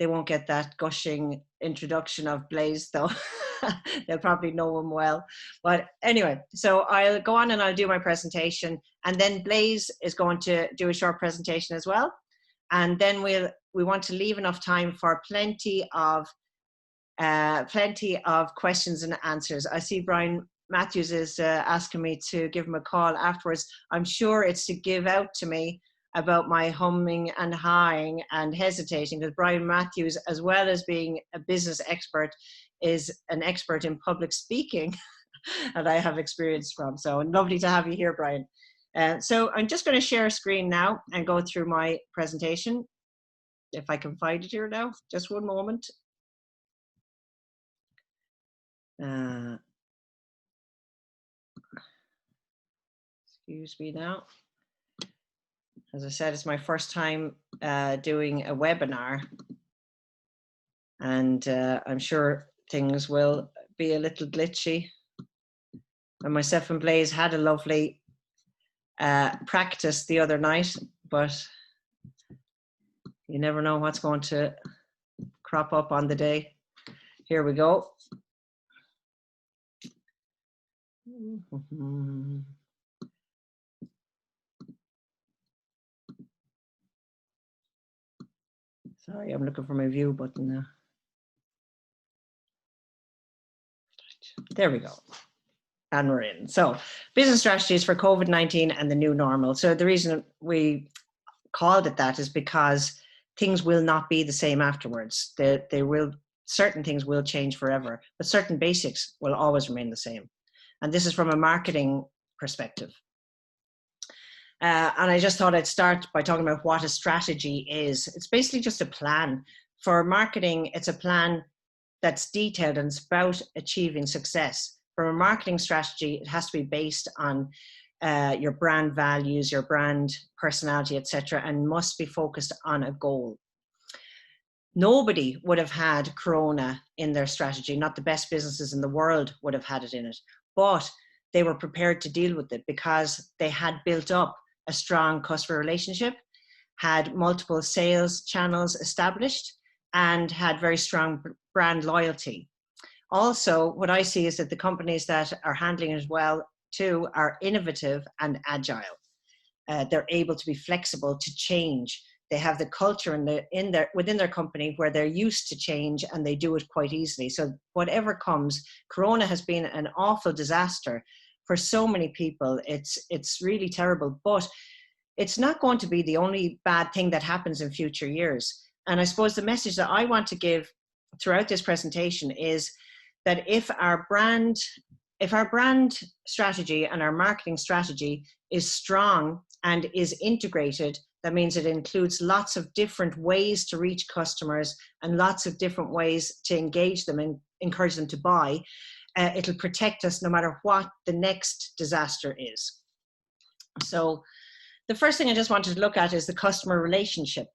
They won't get that gushing introduction of Blaise though. They'll probably know him well. But anyway, so I'll go on and I'll do my presentation, and then Blaise is going to do a short presentation as well. And then we want to leave enough time for plenty of questions and answers. I see Brian Matthews is asking me to give him a call afterwards. I'm sure it's to give out to me about my humming and hawing and hesitating, because Brian Matthews, as well as being a business expert, is an expert in public speaking that I have experience from. So lovely to have you here, Brian. So I'm just going to share a screen now and go through my presentation. If I can find it here now, just one moment. Excuse me now. As I said, it's my first time doing a webinar, and I'm sure things will be a little glitchy. And myself and Blaise had a lovely practice the other night, but you never know what's going to crop up on the day. Here we go. Sorry, I'm looking for my view button now. There we go. And we're in. So, business strategies for COVID-19 and the new normal. So the reason we called it that is because things will not be the same afterwards. Certain things will change forever, but certain basics will always remain the same. And this is from a marketing perspective. And I just thought I'd start by talking about what a strategy is. It's basically just a plan. For marketing, it's a plan that's detailed and it's about achieving success. For a marketing strategy, it has to be based on your brand values, your brand personality, etc., and must be focused on a goal. Nobody would have had Corona in their strategy. Not the best businesses in the world would have had it in it, but they were prepared to deal with it because they had built up a strong customer relationship, had multiple sales channels established, and had very strong brand loyalty. Also, what I see is that the companies that are handling it well too are innovative and agile. They're able to be flexible to change. They have the culture within their company where they're used to change and they do it quite easily. So whatever comes, Corona has been an awful disaster for so many people. It's really terrible, but it's not going to be the only bad thing that happens in future years. And I suppose the message that I want to give throughout this presentation is that if our brand strategy and our marketing strategy is strong and is integrated, that means it includes lots of different ways to reach customers and lots of different ways to engage them and encourage them to buy. It'll protect us no matter what the next disaster is. So the first thing I just wanted to look at is the customer relationship.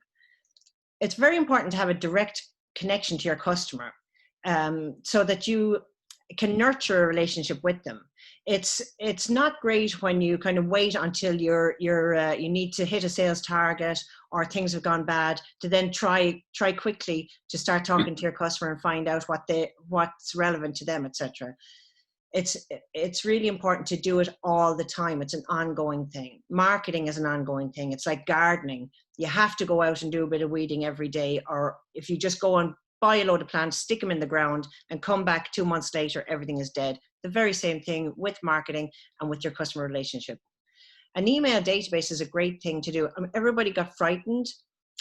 It's very important to have a direct connection to your customer so that you can nurture a relationship with them. It's not great when you kind of wait until you need to hit a sales target or things have gone bad to then try quickly to start talking to your customer and find out what's relevant to them, etc. It's really important to do it all the time. It's an ongoing thing. Marketing is an ongoing thing. It's like gardening. You have to go out and do a bit of weeding every day, or if you just go and buy a load of plants, stick them in the ground and come back 2 months later, everything is dead. The very same thing with marketing and with your customer relationship. An email database is a great thing to do. I mean, everybody got frightened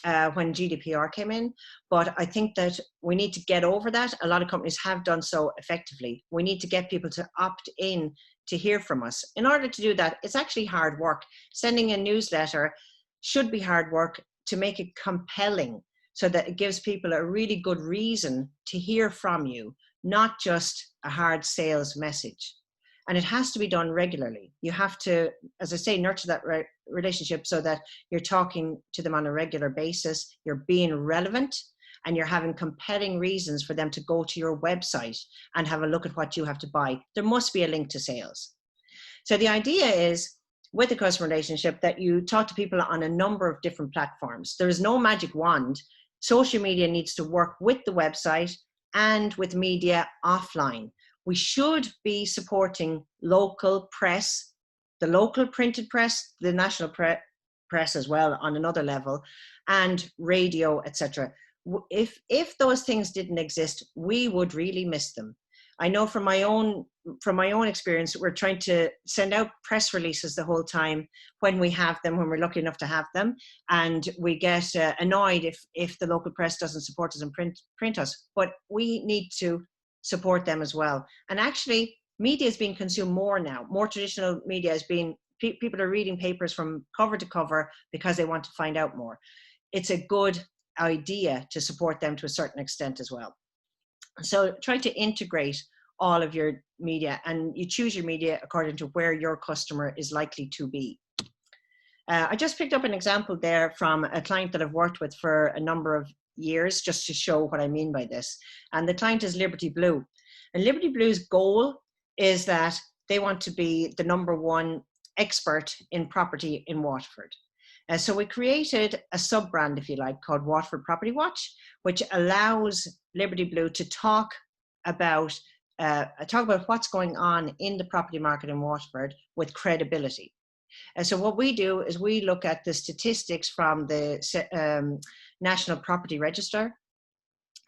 when GDPR came in, but I think that we need to get over that. A lot of companies have done so effectively. We need to get people to opt in to hear from us. In order to do that, it's actually hard work. Sending a newsletter should be hard work to make it compelling, so that it gives people a really good reason to hear from you, not just a hard sales message. And it has to be done regularly. You have to, as I say, nurture that relationship so that you're talking to them on a regular basis, you're being relevant, and you're having compelling reasons for them to go to your website and have a look at what you have to buy. There must be a link to sales. So the idea is, with the customer relationship, that you talk to people on a number of different platforms. There is no magic wand. social media needs to work with the website and with media offline. We should be supporting local press, the local printed press, the national press as well on another level, and radio, etc. If those things didn't exist, we would really miss them. I know from my own experience, we're trying to send out press releases the whole time when we have them, when we're lucky enough to have them, and we get annoyed if the local press doesn't support us and print us. But we need to support them as well. And actually, media is being consumed more now. More traditional media is being, people are reading papers from cover to cover because they want to find out more. It's a good idea to support them to a certain extent as well. So try to integrate all of your media, and you choose your media according to where your customer is likely to be. I just picked up an example there from a client that I've worked with for a number of years, just to show what I mean by this. And the client is Liberty Blue. And Liberty Blue's goal is that they want to be the #1 expert in property in Waterford. So we created a sub-brand, if you like, called Waterford Property Watch, which allows Liberty Blue to talk about what's going on in the property market in Waterford with credibility. And so what we do is we look at the statistics from the National Property Register,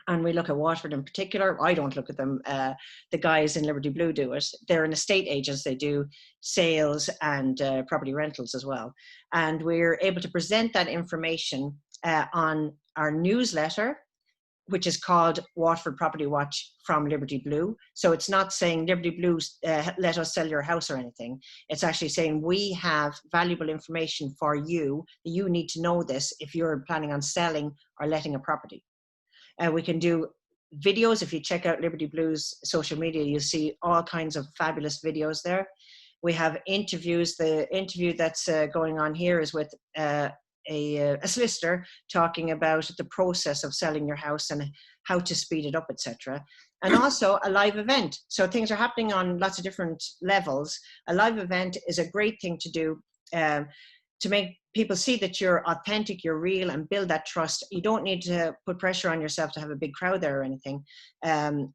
and we look at Waterford in particular. I don't look at them. The guys in Liberty Blue do it. They're an estate agents. They do sales and property rentals as well. And we're able to present that information on our newsletter, which is called Waterford Property Watch from Liberty Blue. So it's not saying Liberty Blue, let us sell your house or anything. It's actually saying we have valuable information for you. You need to know this if you're planning on selling or letting a property. We can do videos. If you check out Liberty Blue's social media, you'll see all kinds of fabulous videos there. We have interviews. The interview that's going on here is with a solicitor talking about the process of selling your house and how to speed it up, etc. And also a live event. So things are happening on lots of different levels. A live event is a great thing to do to make people see that you're authentic, you're real, and build that trust. You don't need to put pressure on yourself to have a big crowd there or anything.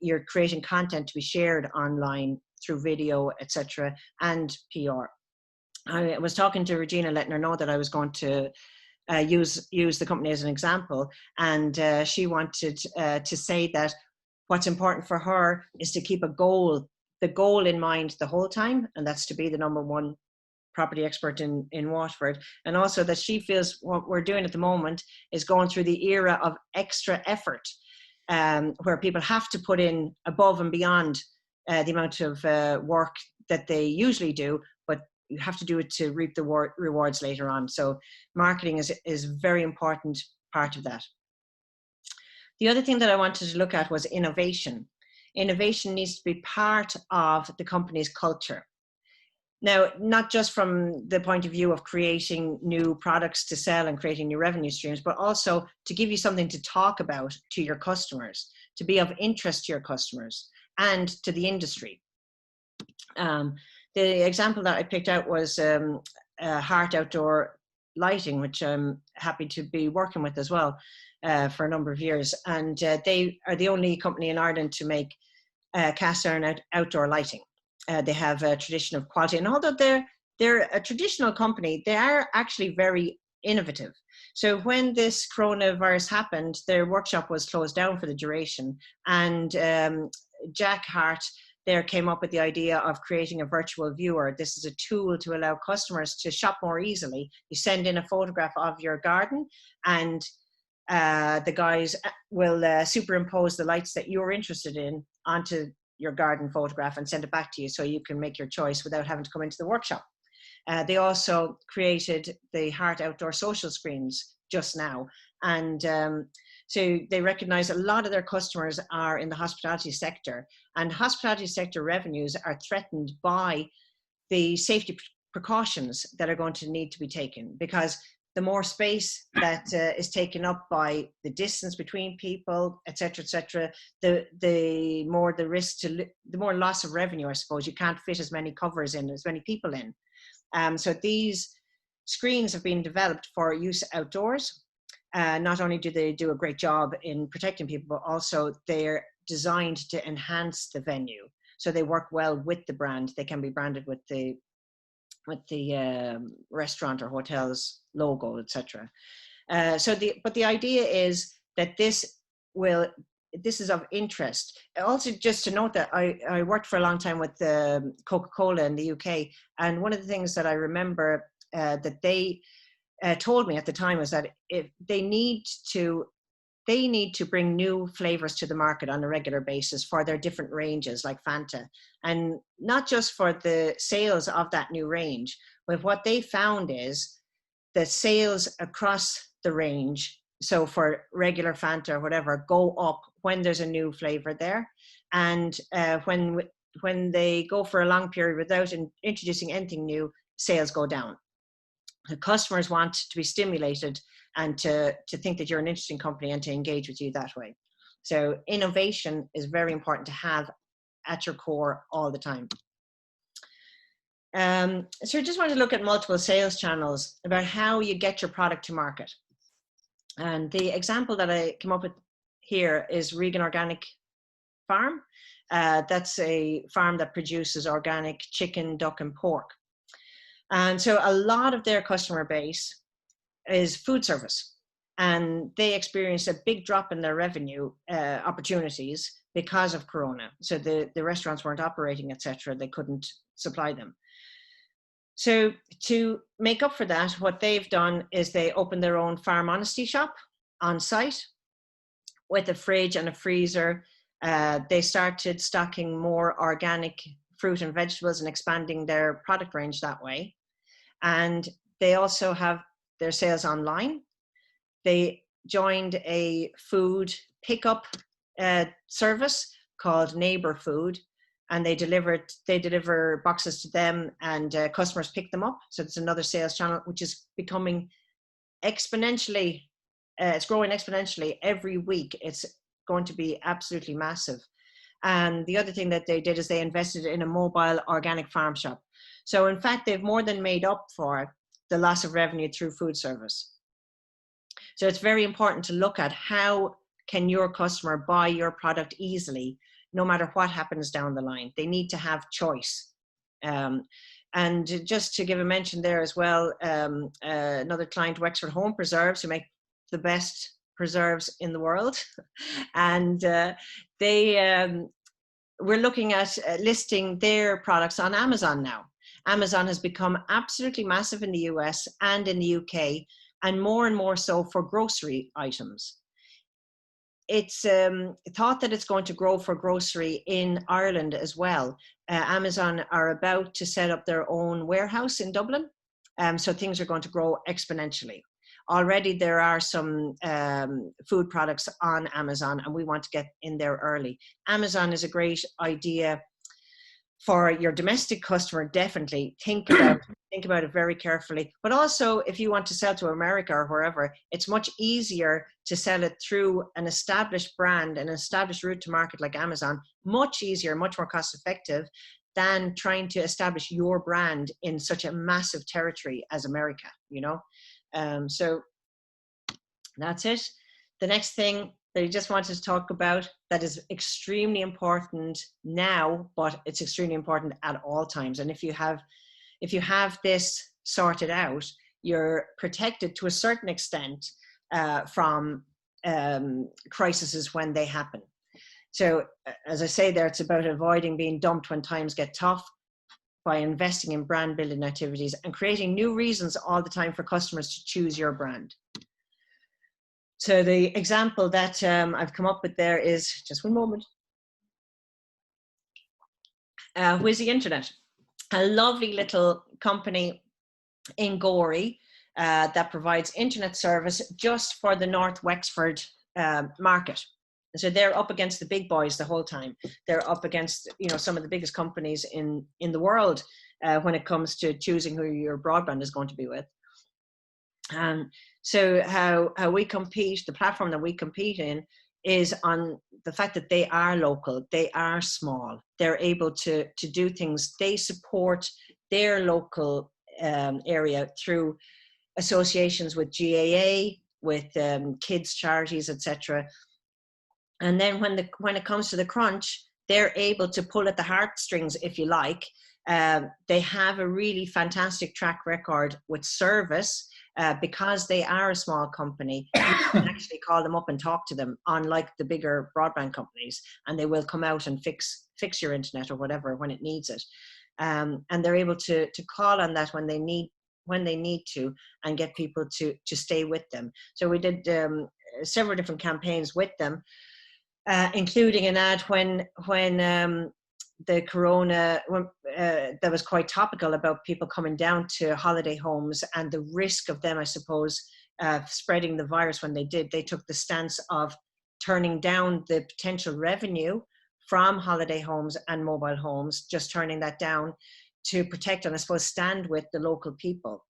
You're creating content to be shared online through video, etc., and PR. I was talking to Regina, letting her know that I was going to use the company as an example, and she wanted to say that what's important for her is to keep the goal in mind the whole time, and that's to be the #1 property expert in Waterford. And also that she feels what we're doing at the moment is going through the era of extra effort, where people have to put in above and beyond the amount of work that they usually do, but you have to do it to reap the rewards later on. So marketing is a very important part of that. The other thing that I wanted to look at was innovation. Innovation needs to be part of the company's culture. Now, not just from the point of view of creating new products to sell and creating new revenue streams, but also to give you something to talk about to your customers, to be of interest to your customers and to the industry. The example that I picked out was Heart Outdoor Lighting, which I'm happy to be working with as well for a number of years. And they are the only company in Ireland to make cast iron outdoor lighting. They have a tradition of quality, and although they're a traditional company, they are actually very innovative. So when this coronavirus happened, their workshop was closed down for the duration, and Jack Hart there came up with the idea of creating a virtual viewer. This is a tool to allow customers to shop more easily. You send in a photograph of your garden, and the guys will superimpose the lights that you're interested in onto your garden photograph and send it back to you, so you can make your choice without having to come into the workshop. They also created the Heart Outdoor social screens just now, and so they recognize a lot of their customers are in the hospitality sector, and hospitality sector revenues are threatened by the safety precautions that are going to need to be taken, because the more space that is taken up by the distance between people, etc., the more the risk the more loss of revenue, I suppose. You can't fit as many covers in, as many people in. So these screens have been developed for use outdoors, not only do they do a great job in protecting people, but also they're designed to enhance the venue. So they work well with the brand. They can be branded with the restaurant or hotel's logo, etc. But the idea is that this is of interest. Also, just to note that I worked for a long time with Coca-Cola in the UK, and one of the things that I remember that they told me at the time was that if they need to bring new flavors to the market on a regular basis for their different ranges, like Fanta, and not just for the sales of that new range, but what they found is the sales across the range, so for regular Fanta or whatever, go up when there's a new flavor there, and when they go for a long period without introducing anything new, sales go down. The customers want to be stimulated and to think that you're an interesting company and to engage with you that way. So innovation is very important to have at your core all the time. So I just want to look at multiple sales channels about how you get your product to market. And the example that I came up with here is Regan Organic Farm. That's a farm that produces organic chicken, duck, and pork. And so a lot of their customer base is food service, and they experienced a big drop in their revenue opportunities because of Corona. So the restaurants weren't operating, etc. They couldn't supply them. So to make up for that, what they've done is they opened their own farm honesty shop on site with a fridge and a freezer. They started stocking more organic fruit and vegetables and expanding their product range that way. And they also have their sales online. They joined a food pickup service called Neighbor Food, and they deliver boxes to them, and customers pick them up. So it's another sales channel which is becoming exponentially. It's growing exponentially every week. It's going to be absolutely massive. And the other thing that they did is they invested in a mobile organic farm shop. So in fact, they've more than made up for the loss of revenue through food service. So it's very important to look at how can your customer buy your product easily, no matter what happens down the line. They need to have choice. And just to give a mention there as well, another client, Wexford Home Preserves, who make the best preserves in the world. And we're looking at listing their products on Amazon now. Amazon has become absolutely massive in the US and in the UK, and more so for grocery items. It's thought that it's going to grow for grocery in Ireland as well. Amazon are about to set up their own warehouse in Dublin, so things are going to grow exponentially. Already there are some food products on Amazon, and we want to get in there early. Amazon is a great idea for your domestic customer. Definitely think about it very carefully. But also, if you want to sell to America or wherever, it's much easier to sell it through an established brand, an established route to market like Amazon. Much easier, much more cost effective than trying to establish your brand in such a massive territory as America, you know. So that's it. The next thing that I just wanted to talk about that is extremely important now, but it's extremely important at all times. And if you have this sorted out, you're protected to a certain extent from crises when they happen. So as I say there, it's about avoiding being dumped when times get tough by investing in brand building activities and creating new reasons all the time for customers to choose your brand. So the example that I've come up with there is, just one moment, Whizzy Internet, a lovely little company in Gorey that provides internet service just for the North Wexford market. So they're up against the big boys the whole time. They're up against, you know, some of the biggest companies in the world when it comes to choosing who your broadband is going to be with. So how we compete, the platform that we compete in, is on the fact that they are local, they are small, they're able to do things. They support their local area through associations with GAA, kids charities, etc. And then when it comes to the crunch, they're able to pull at the heartstrings, if you like. They have a really fantastic track record with service. Because they are a small company, you can actually call them up and talk to them, unlike the bigger broadband companies, and they will come out and fix your internet or whatever when it needs it. And they're able to call on that when they need to, and get people to stay with them. So we did several different campaigns with them, including an ad when the corona, that was quite topical, about people coming down to holiday homes and the risk of them, I suppose, spreading the virus. When they did, they took the stance of turning down the potential revenue from holiday homes and mobile homes, just turning that down to protect and, I suppose, stand with the local people.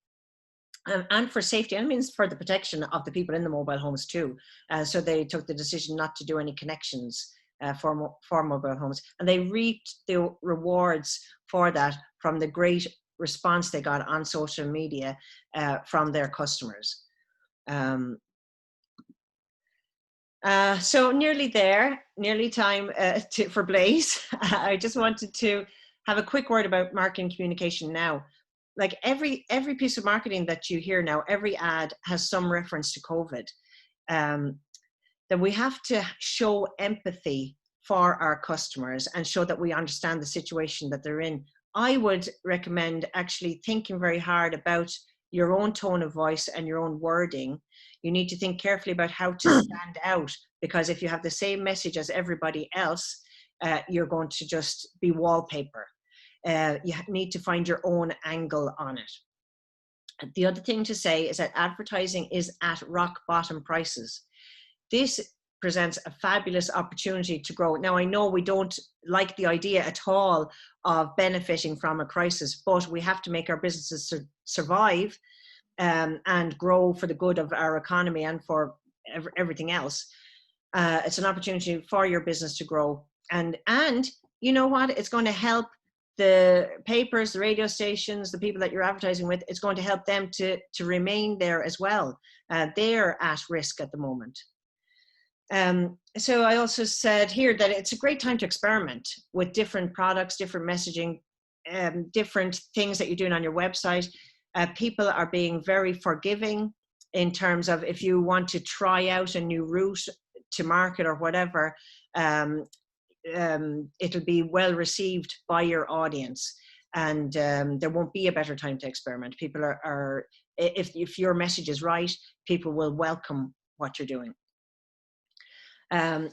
And for safety, and means for the protection of the people in the mobile homes too. So they took the decision not to do any connections for mobile homes, and they reaped the rewards for that from the great response they got on social media from their customers. So nearly there, nearly time for Blaze. I just wanted to have a quick word about marketing communication now. Like every piece of marketing that you hear now, every ad has some reference to COVID. Then we have to show empathy for our customers and show that we understand the situation that they're in. I would recommend actually thinking very hard about your own tone of voice and your own wording. You need to think carefully about how to stand out, because if you have the same message as everybody else, you're going to just be wallpaper. You need to find your own angle on it. The other thing to say is that advertising is at rock bottom prices. This presents a fabulous opportunity to grow. Now, I know we don't like the idea at all of benefiting from a crisis, but we have to make our businesses survive and grow for the good of our economy and for everything else. It's an opportunity for your business to grow. And you know what? It's going to help the papers, the radio stations, the people that you're advertising with. It's going to help them to remain there as well. They're at risk at the moment. So I also said here that it's a great time to experiment with different products, different messaging, different things that you're doing on your website. People are being very forgiving in terms of if you want to try out a new route to market or whatever, it'll be well received by your audience, and there won't be a better time to experiment. People are if your message is right, people will welcome what you're doing.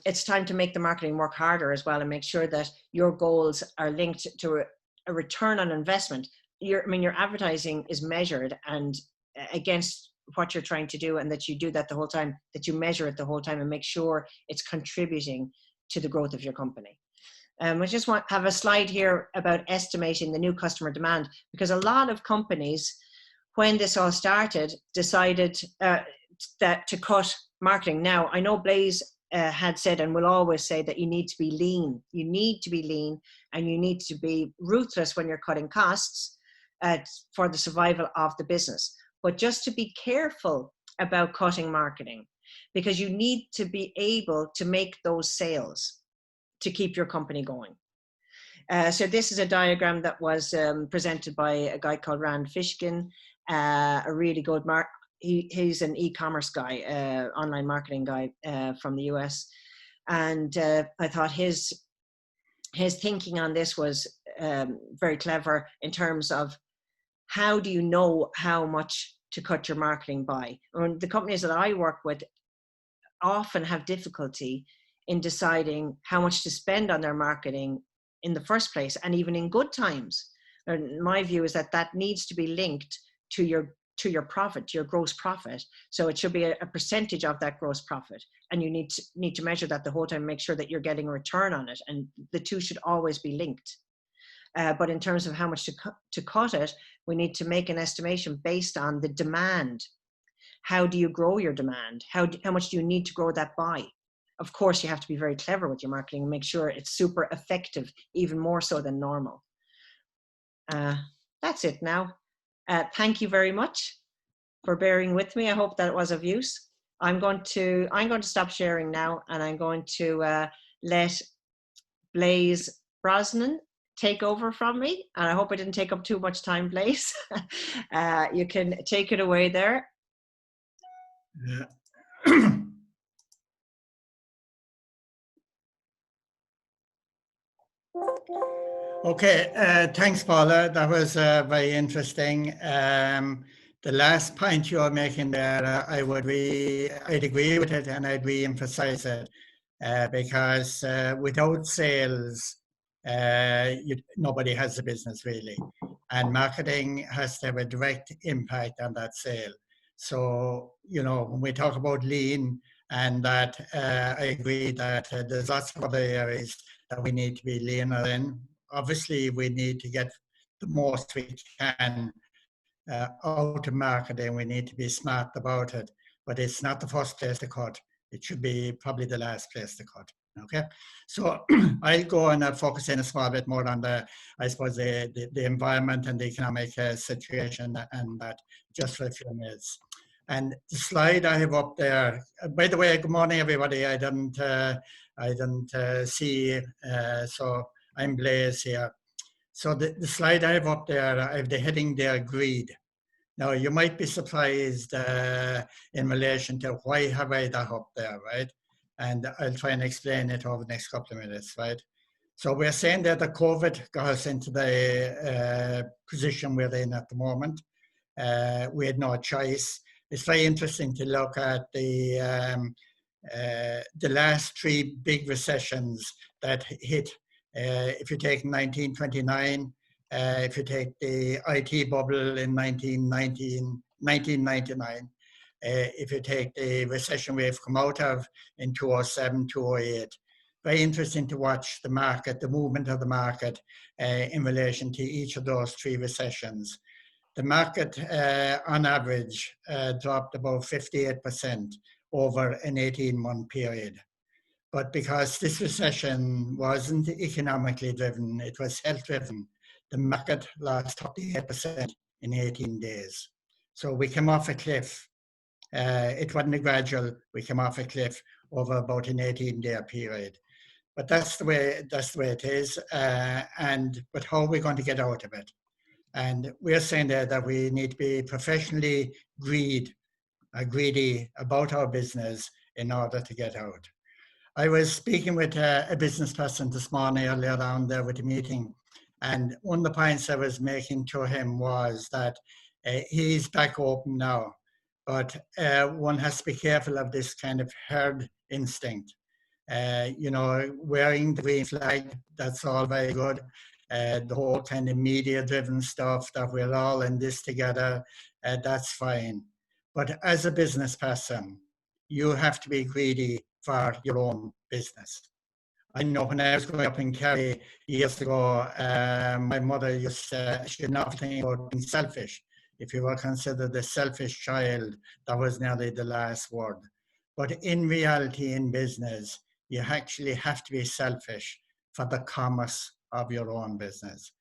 It's time to make the marketing work harder as well, and make sure that your goals are linked to a return on investment. Your advertising is measured and against what you're trying to do, and that you do that the whole time, that you measure it the whole time and make sure it's contributing to the growth of your company. I just have a slide here about estimating the new customer demand, because a lot of companies, when this all started, decided that to cut marketing. Now, I know Blaze had said and will always say that you need to be lean. You need to be lean, and you need to be ruthless when you're cutting costs for the survival of the business. But just to be careful about cutting marketing, because you need to be able to make those sales to keep your company going. So this is a diagram that was presented by a guy called Rand Fishkin, a really good he's an e-commerce guy, online marketing guy from the US. And I thought his thinking on this was very clever in terms of how do you know how much to cut your marketing by? The companies that I work with often have difficulty in deciding how much to spend on their marketing in the first place, and even in good times. And my view is that needs to be linked to your profit, to your gross profit. So it should be a percentage of that gross profit, and you need to measure that the whole time, make sure that you're getting a return on it, and the two should always be linked. But in terms of how much to cut it, we need to make an estimation based on the demand. How do you grow your demand? How much do you need to grow that by? Of course, you have to be very clever with your marketing and make sure it's super effective, even more so than normal. That's it now. Thank you very much for bearing with me. I hope that it was of use. I'm going to stop sharing now, and I'm going to let Blaise Brosnan take over from me. And I hope I didn't take up too much time, Blaise. You can take it away there. Yeah. Okay, thanks, Paula. That was very interesting. The last point you were making there, I'd agree with it, and I'd re-emphasize it, because without sales, nobody has a business really, and marketing has to have a direct impact on that sale. So, when we talk about lean, and that, I agree that there's lots of other areas that we need to be leaner in. Obviously, we need to get the most we can out of marketing. We need to be smart about it, but it's not the first place to cut. It should be probably the last place to cut. Okay, so I'll go and focus in a small bit more on I suppose, the environment and the economic situation and that, just for a few minutes. And the slide I have up there, by the way, good morning, everybody. I didn't see, so I'm Blaise here. So the slide I have up there, I have the heading there, greed. Now, you might be surprised in relation to why have I that up there, right? And I'll try and explain it over the next couple of minutes, right? So we're saying that the COVID got us into the position we're in at the moment. We had no choice. It's very interesting to look at the last three big recessions that hit. If you take 1929, if you take the IT bubble in 1999, if you take the recession we've come out of in 2007, 2008, very interesting to watch the market, the movement of the market in relation to each of those three recessions. The market, on average, dropped about 58% over an 18-month period. But because this recession wasn't economically driven, it was health-driven, the market lost 38% in 18 days. So we came off a cliff. It wasn't a gradual, we came off a cliff over about an 18-day period. But that's the way it is. But how are we going to get out of it? And we're saying there that we need to be professionally greedy about our business in order to get out. I was speaking with a business person this morning earlier on there with a meeting, and one of the points I was making to him was that he's back open now, but one has to be careful of this kind of herd instinct. Wearing the green flag, that's all very good. The whole kind of media-driven stuff that we're all in this together, that's fine. But as a business person, you have to be greedy for your own business. I know when I was growing up in Kerry years ago, my mother used to, she had nothing about being selfish. If you were considered a selfish child, that was nearly the last word. But in reality, in business, you actually have to be selfish for the commerce of your own business.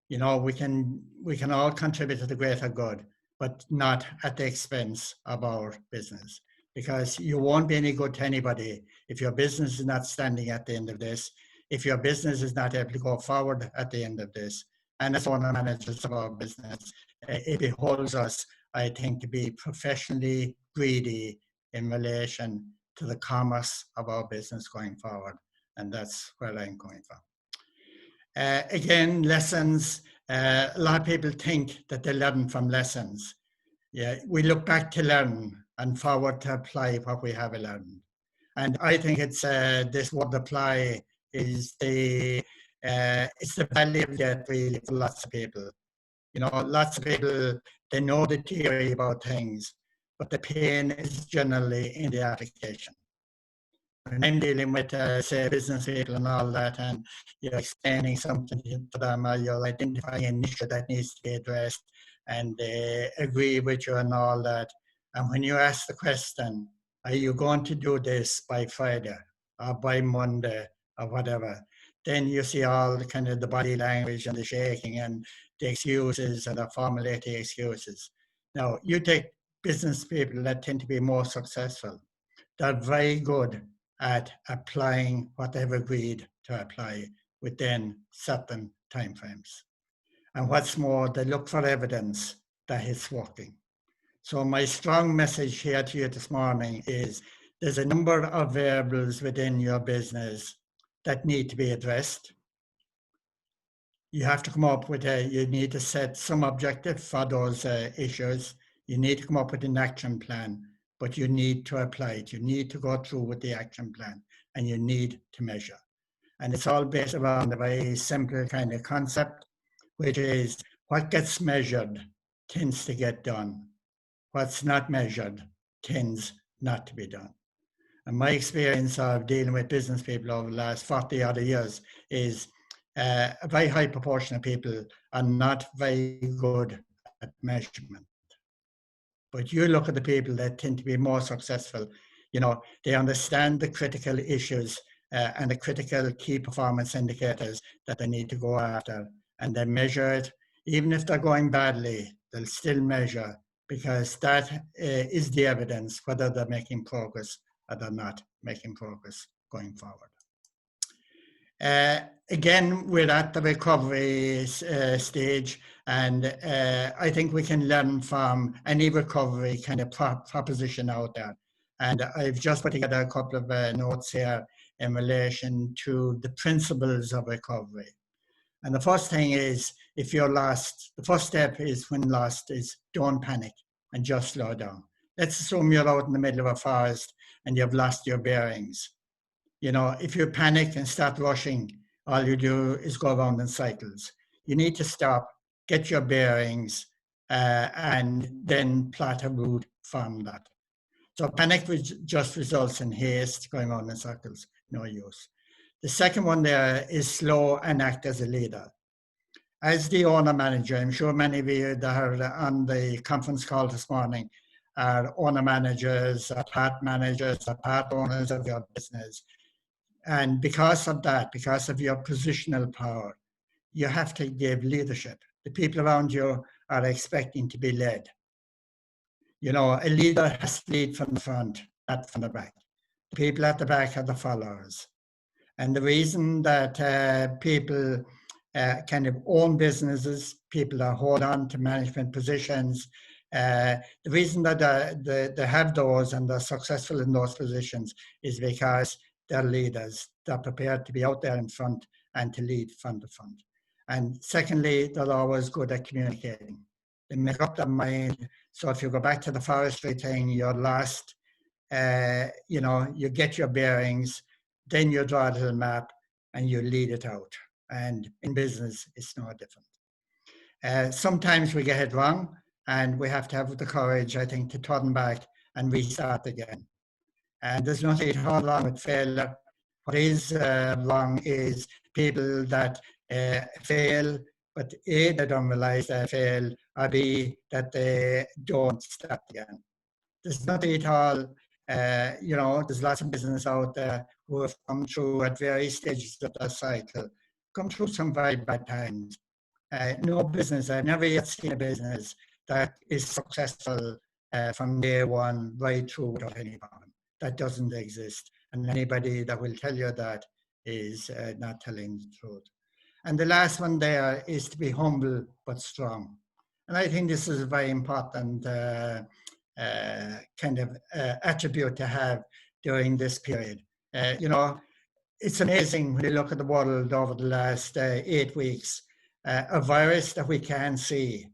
We can all contribute to the greater good, but not at the expense of our business, because you won't be any good to anybody if your business is not standing at the end of this, if your business is not able to go forward at the end of this. And as owner managers of our business, it beholds us, I think, to be professionally greedy in relation to the commerce of our business going forward. And that's where I'm going from. Again, lessons. A lot of people think that they learn from lessons. Yeah, we look back to learn and forward to apply what we have learned. And I think it's this word apply is it's the value of it really for lots of people. Lots of people, they know the theory about things, but the pain is generally in the application. When I'm dealing with, say, business people and all that, and you're explaining something to them, or you're identifying an issue that needs to be addressed, and they agree with you and all that. And when you ask the question, are you going to do this by Friday or by Monday or whatever, then you see all the kind of the body language and the shaking and the excuses and the formulating excuses. Now, you take business people that tend to be more successful, they're very good at applying what they've agreed to apply within certain timeframes. And what's more, they look for evidence that it's working. So my strong message here to you this morning is there's a number of variables within your business that need to be addressed. You have to come up with you need to set some objective for those issues. You need to come up with an action plan, but you need to apply it. You need to go through with the action plan, and you need to measure. And it's all based around a very simple kind of concept, which is what gets measured tends to get done. What's not measured tends not to be done. And my experience of dealing with business people over the last 40 odd years is a very high proportion of people are not very good at measurement. But you look at the people that tend to be more successful, they understand the critical issues and the critical key performance indicators that they need to go after, and they measure it. Even if they're going badly, they'll still measure, because that is the evidence whether they're making progress or they're not making progress going forward. Again, we're at the recovery stage, and I think we can learn from any recovery kind of proposition out there. And I've just put together a couple of notes here in relation to the principles of recovery. And the first thing is, if you're lost, the first step is when lost is don't panic and just slow down. Let's assume you're out in the middle of a forest and you've lost your bearings. If you panic and start rushing, all you do is go around in cycles. You need to stop, get your bearings, and then plot a route from that. So panic just results in haste, going on in circles, no use. The second one there is slow and act as a leader. As the owner manager, I'm sure many of you that are on the conference call this morning are owner managers, are part managers, are part owners of your business. And because of that, because of your positional power, you have to give leadership. The people around you are expecting to be led. A leader has to lead from the front, not from the back. The people at the back are the followers. And the reason that people kind of own businesses, people that hold on to management positions, the reason that they have those and they're successful in those positions is because they're leaders. They're prepared to be out there in front and to lead from the front. And secondly, they're always good at communicating. They make up their mind. So if you go back to the forestry thing, you're lost, you get your bearings, then you draw a little map and you lead it out. And in business, it's no different. Sometimes we get it wrong, and we have to have the courage, I think, to turn back and restart again. And there's nothing at all wrong with failure. What is wrong is people that fail, but A, they don't realize they fail, or B, that they don't start again. There's nothing at all, there's lots of business out there who have come through at various stages of their cycle, come through some very bad times. No business, I've never yet seen a business that is successful from day one right through without any problem. That doesn't exist. And anybody that will tell you that is not telling the truth. And the last one there is to be humble but strong. And I think this is a very important kind of attribute to have during this period. It's amazing when you look at the world over the last 8 weeks, a virus that we can't see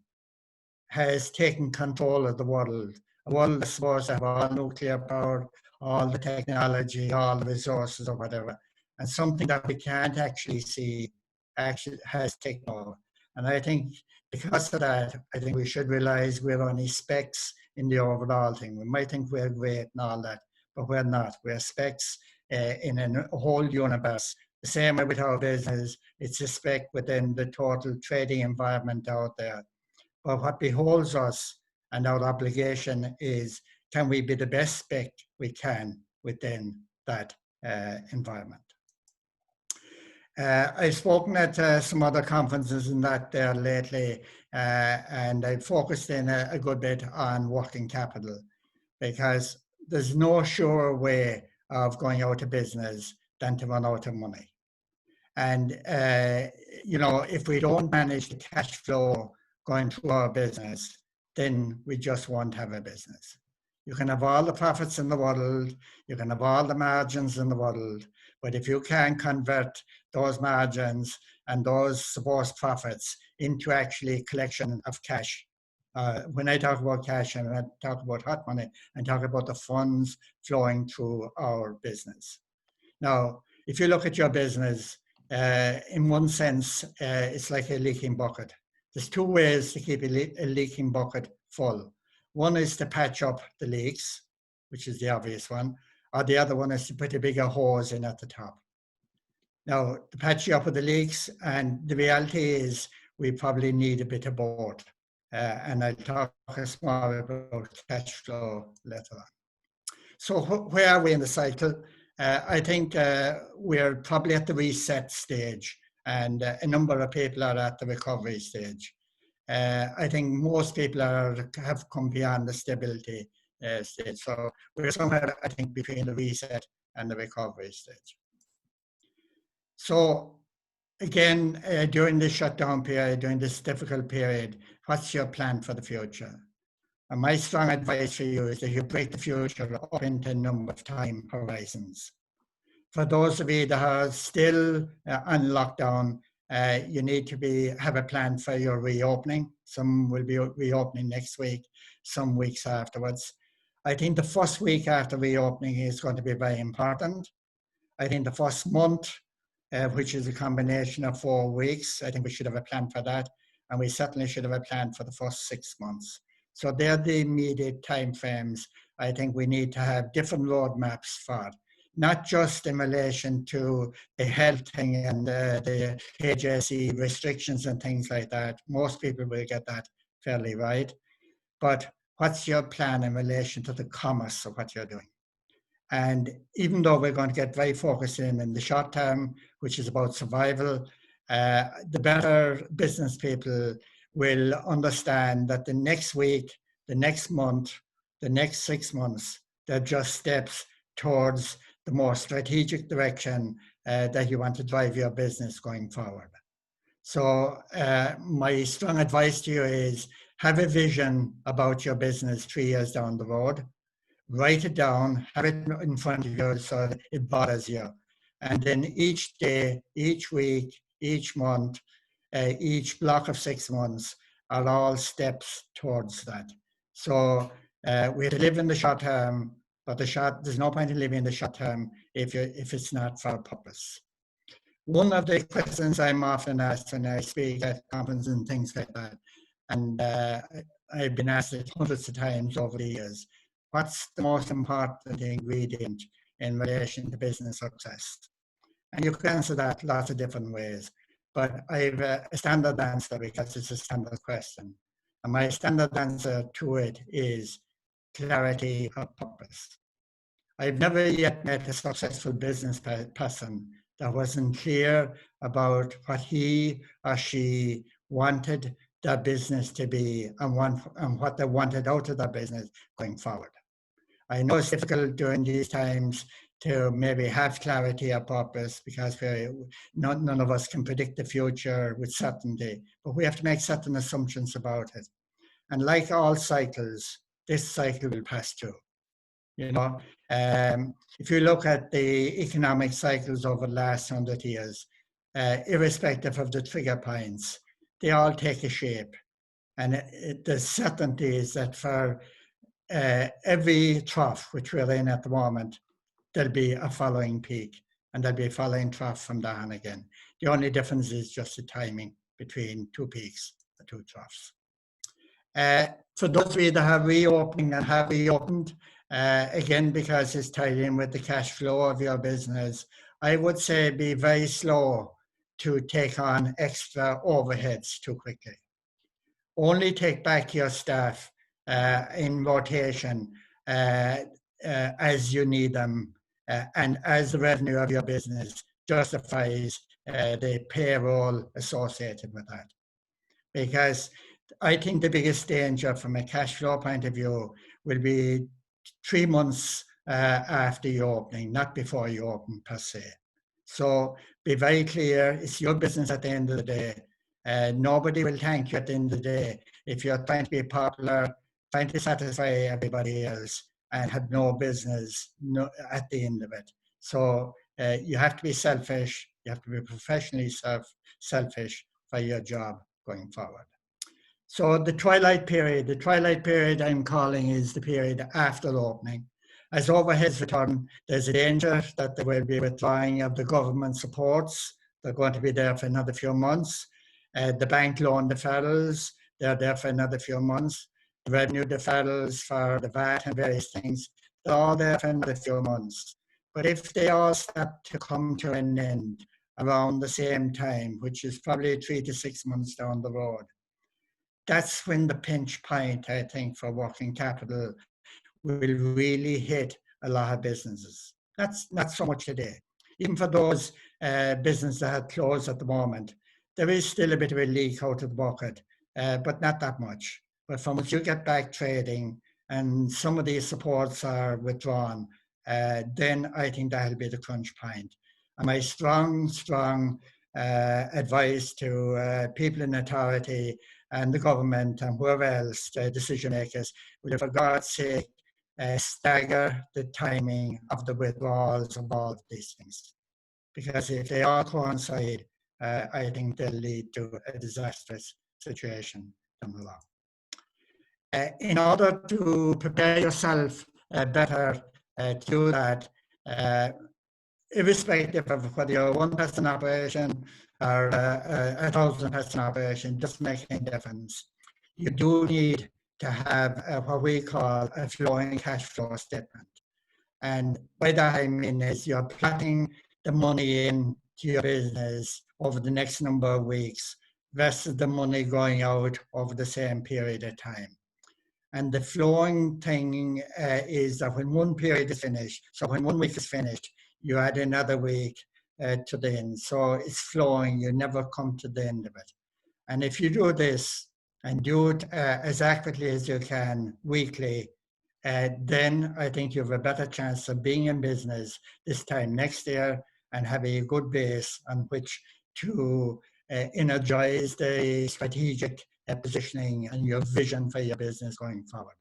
has taken control of the world. A world that's supposed to have all nuclear power, all the technology, all the resources or whatever. And something that we can't actually see actually has taken over. And I think because of that, I think we should realize we're only specks in the overall thing. We might think we're great and all that, but we're not. We're specks in a whole universe. The same way with our business, it's a speck within the total trading environment out there. But what beholds us and our obligation is, can we be the best speck we can within that environment? I've spoken at some other conferences and that there lately, and I've focused in a good bit on working capital, because there's no surer way of going out of business than to run out of money. And, if we don't manage the cash flow going through our business, then we just won't have a business. You can have all the profits in the world, you can have all the margins in the world, but if you can't convert those margins and those supposed profits into actually collection of cash. When I talk about cash and I talk about hot money, I'm talking about the funds flowing through our business. Now, if you look at your business, in one sense, it's like a leaking bucket. There's two ways to keep a leaking bucket full. One is to patch up the leaks, which is the obvious one, or the other one is to put a bigger hose in at the top. Now, the patching up of the leaks, and the reality is we probably need a bit of both. And I'll talk small about cash flow later on. So where are we in the cycle? I think we're probably at the reset stage, and a number of people are at the recovery stage. I think most people have come beyond the stability stage. So we're somewhere, I think, between the reset and the recovery stage. So again, during this shutdown period, during this difficult period, what's your plan for the future? And my strong advice for you is that you break the future up into a number of time horizons. For those of you that are still on lockdown, you need to have a plan for your reopening. Some will be reopening next week, some weeks afterwards. I think the first week after reopening is going to be very important. I think the first month, which is a combination of 4 weeks, I think we should have a plan for that. And we certainly should have a plan for the first 6 months. So they're the immediate timeframes I think we need to have different roadmaps for, not just in relation to the health thing and the HSE restrictions and things like that. Most people will get that fairly right. But what's your plan in relation to the commerce of what you're doing? And even though we're going to get very focused in the short term, which is about survival, the better business people will understand that the next week, the next month, the next 6 months, they're just steps towards the more strategic direction that you want to drive your business going forward. So my strong advice to you is have a vision about your business 3 years down the road. Write it down, have it in front of you so that it bothers you. And then each day, each week, each month, each block of 6 months are all steps towards that. So we have to live in the short term, but there's no point in living in the short term if it's not for a purpose. One of the questions I'm often asked when I speak at conferences and things like that, and I've been asked it hundreds of times over the years, what's the most important ingredient in relation to business success? And you can answer that lots of different ways, but I have a standard answer because it's a standard question. And my standard answer to it is clarity of purpose. I've never yet met a successful business person that wasn't clear about what he or she wanted their business to be and what they wanted out of their business going forward. I know it's difficult during these times to maybe have clarity of purpose because none of us can predict the future with certainty, but we have to make certain assumptions about it. And like all cycles, this cycle will pass too. If you look at the economic cycles over the last 100 years, irrespective of the trigger points, they all take a shape. And the certainty is that for every trough, which we're in at the moment, there'll be a following peak and there'll be a following trough from there on again. The only difference is just the timing between 2 peaks or 2 troughs. For those of you that have reopened and have reopened, again, because it's tied in with the cash flow of your business, I would say be very slow to take on extra overheads too quickly. Only take back your staff in rotation as you need them and as the revenue of your business justifies the payroll associated with that. Because I think the biggest danger from a cash flow point of view will be 3 months after your opening, not before you open per se. So be very clear, it's your business at the end of the day. Nobody will thank you at the end of the day if you're trying to be popular, trying to satisfy everybody else, and have no business at the end of it. So you have to be selfish, you have to be professionally selfish for your job going forward. So the twilight period I'm calling is the period after opening. As overheads return, there's a danger that there will be withdrawing of the government supports. They're going to be there for another few months. The bank loan deferrals, they're there for another few months. The revenue deferrals for the VAT and various things, they're all there for another few months. But if they all start to come to an end around the same time, which is probably 3 to 6 months down the road, that's when the pinch point, I think, for working capital will really hit a lot of businesses. That's not so much today. Even for those businesses that have closed at the moment, there is still a bit of a leak out of the bucket, but not that much. But from once you get back trading and some of these supports are withdrawn, then I think that'll be the crunch point. And my strong advice to people in authority and the government and whoever else, decision makers, will, for God's sake, stagger the timing of the withdrawals of all of these things. Because if they all coincide, I think they'll lead to a disastrous situation down the line. In order to prepare yourself better to do that, irrespective of whether you're a one-person operation or a 1,000-person operation, doesn't make any difference. You do need to have what we call a flowing cash flow statement. And by that I mean is you're plotting the money into your business over the next number of weeks versus the money going out over the same period of time. And the flowing thing is that when one period is finished, so when 1 week is finished, you add another week to the end. So it's flowing, you never come to the end of it. And if you do this and do it as accurately as you can weekly, then I think you have a better chance of being in business this time next year and having a good base on which to energize the strategic positioning and your vision for your business going forward.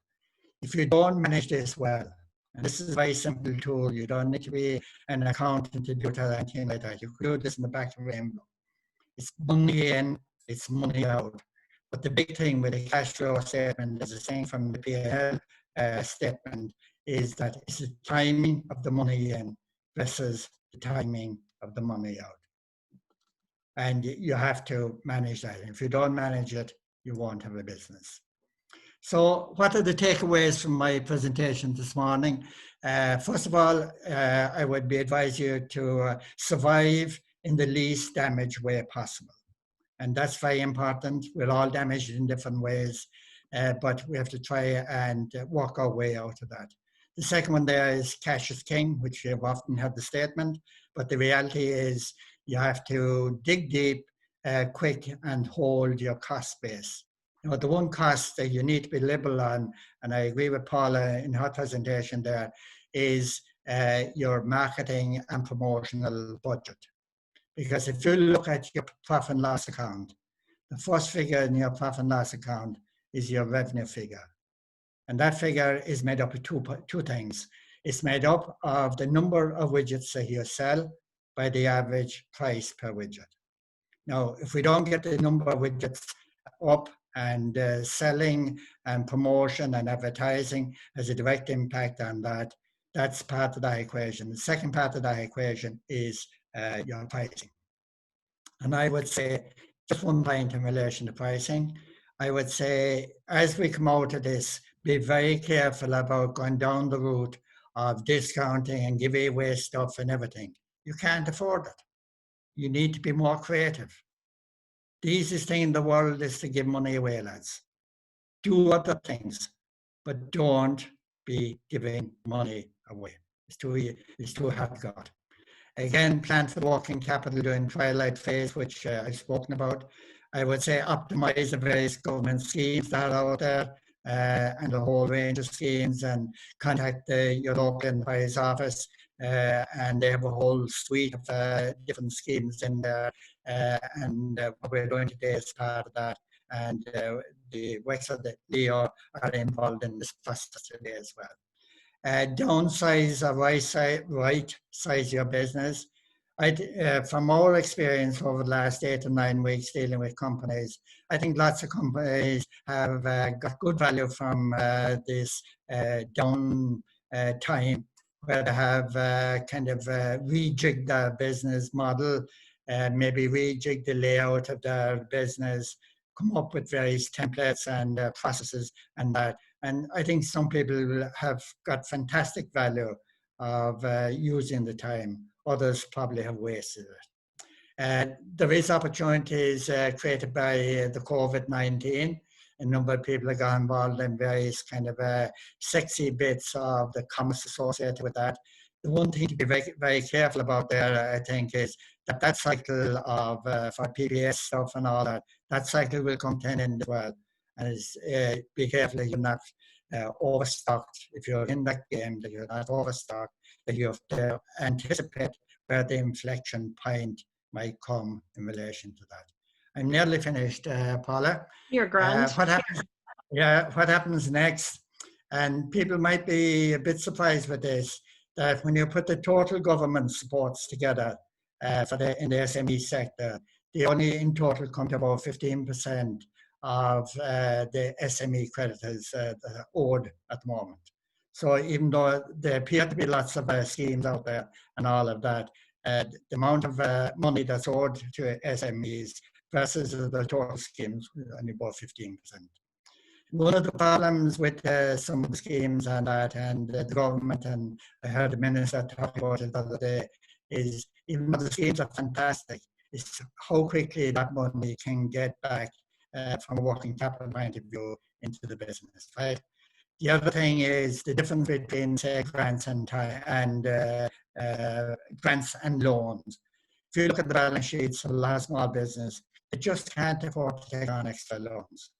If you don't manage this well, and this is a very simple tool, you don't need to be an accountant to do it or anything like that. You can do this in the back of your envelope. It's money in, it's money out. But the big thing with the cash flow statement, as a saying from the P&L statement, is that it's the timing of the money in versus the timing of the money out. And you have to manage that. If you don't manage it, you won't have a business. So what are the takeaways from my presentation this morning? First of all, I would advise you to survive in the least damaged way possible. And that's very important. We're all damaged in different ways, but we have to try and work our way out of that. The second one there is cash is king, which you've often heard the statement, but the reality is you have to dig deep, quick, and hold your cost base. You know, the one cost that you need to be liberal on, and I agree with Paula in her presentation there, is your marketing and promotional budget. Because if you look at your profit and loss account, the first figure in your profit and loss account is your revenue figure. And that figure is made up of two things. It's made up of the number of widgets that you sell by the average price per widget. Now, if we don't get the number of widgets up, and selling and promotion and advertising has a direct impact on that, that's part of that equation. The second part of that equation is your pricing. And I would say, just one point in relation to pricing, I would say, as we come out of this, be very careful about going down the route of discounting and giving away stuff and everything. You can't afford it. You need to be more creative. The easiest thing in the world is to give money away, lads. Do other things, but don't be giving money away. It's too hard got. Again, plan for the working capital during twilight phase, which I've spoken about. I would say optimize the various government schemes that are out there and a whole range of schemes, and contact your local enterprise office, and they have a whole suite of different schemes in there, and what we're doing today is part of that. And the Wexford Leo are involved in this process today as well. Downsize or right size your business. From our experience over the last 8 to 9 weeks dealing with companies, I think lots of companies have got good value from this down time, where they have kind of rejigged their business model, maybe rejig the layout of their business, come up with various templates and processes and that. And I think some people have got fantastic value of using the time. Others probably have wasted it. There is opportunities created by the Covid-19. A number of people have got involved in various kind of sexy bits of the commerce associated with that. The one thing to be very, very careful about there, I think, is that cycle of for PBS stuff and all that, that cycle will come to an end as well. And be careful that you're not overstocked. If you're in that game, that you're not overstocked, that you have to anticipate where the inflection point might come in relation to that. I'm nearly finished, Paula. You're grand. What happens next? And people might be a bit surprised with this, that when you put the total government supports together in the SME sector, they only in total come to about 15% of the SME creditors that are owed at the moment. So even though there appear to be lots of schemes out there and all of that, the amount of money that's owed to SMEs versus the total schemes only about 15%. One of the problems with some of the schemes and that, and the government, and I heard the minister talk about it the other day, is even though the schemes are fantastic, it's how quickly that money can get back from a working capital point of view into the business, right? The other thing is the difference between, say, grants and loans. If you look at the balance sheets of a lot of small business, they just can't afford to take on extra loans.